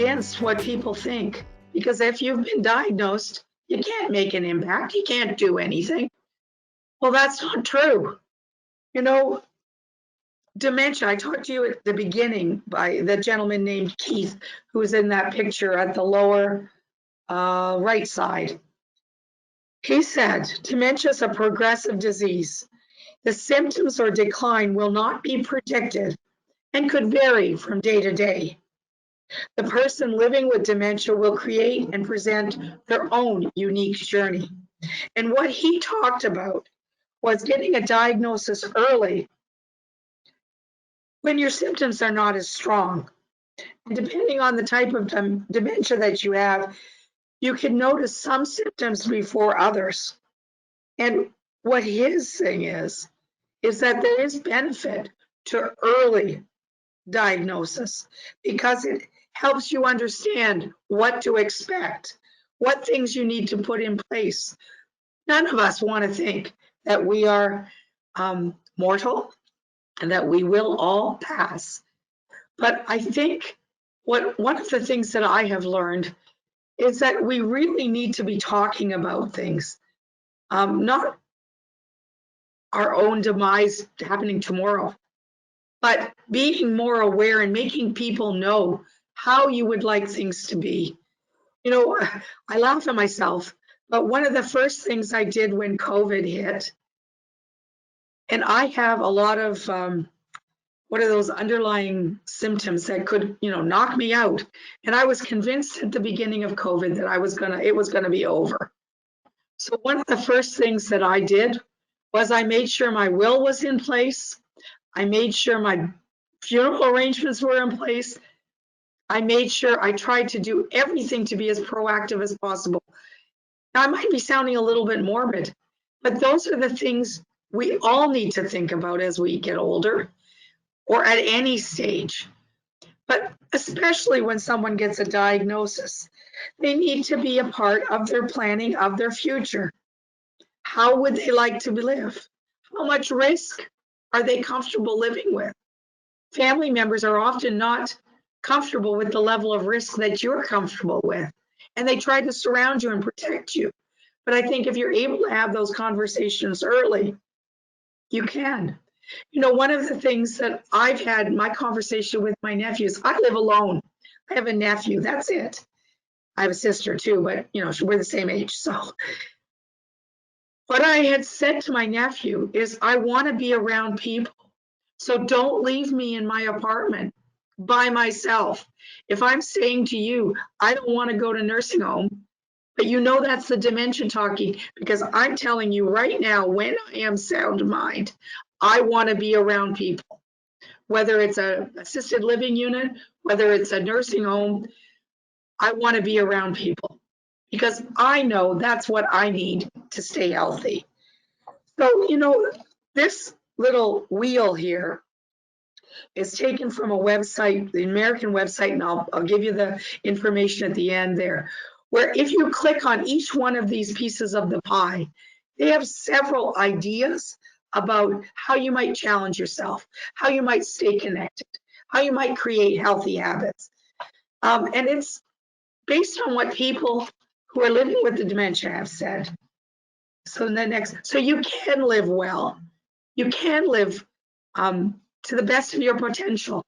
against what people think, because if you've been diagnosed, you can't make an impact, you can't do anything. Well, that's not true. You know, dementia, I talked to you at the beginning by the gentleman named Keith, who was in that picture at the lower right side. He said, dementia is a progressive disease. The symptoms or decline will not be predicted and could vary from day to day. The person living with dementia will create and present their own unique journey. And what he talked about was getting a diagnosis early when your symptoms are not as strong. And depending on the type of dementia that you have, you can notice some symptoms before others. And what his thing is that there is benefit to early diagnosis because it helps you understand what to expect, what things you need to put in place. None of us want to think that we are mortal and that we will all pass. But I think one of the things that I have learned is that we really need to be talking about things, not our own demise happening tomorrow, but being more aware and making people know how you would like things to be. You know, I laugh at myself, but one of the first things I did when COVID hit, and I have a lot of what are those underlying symptoms that could, you know, knock me out. And I was convinced at the beginning of COVID that it was gonna be over. So one of the first things that I did was I made sure my will was in place. I made sure my funeral arrangements were in place. I made sure I tried to do everything to be as proactive as possible. Now, I might be sounding a little bit morbid, but those are the things we all need to think about as we get older or at any stage. But especially when someone gets a diagnosis, they need to be a part of their planning of their future. How would they like to live? How much risk are they comfortable living with? Family members are often not comfortable with the level of risk that you're comfortable with, and they try to surround you and protect you. But I think if you're able to have those conversations early, you can. You know, one of the things that I've had my conversation with my nephews, I live alone. I have a nephew, that's it. I have a sister too, but you know, we're the same age. So what I had said to my nephew is, I want to be around people. So don't leave me in my apartment by myself. If I'm saying to you, I don't want to go to nursing home, but you know that's the dementia talking, because I'm telling you right now, when I am sound mind, I want to be around people, whether it's a assisted living unit, whether it's a nursing home, I want to be around people because I know that's what I need to stay healthy. So, you know, this little wheel here is taken from a website, the American website, and I'll give you the information at the end there, where if you click on each one of these pieces of the pie, they have several ideas about how you might challenge yourself, how you might stay connected, how you might create healthy habits. And it's based on what people who are living with the dementia have said. So so you can live well. You can live to the best of your potential.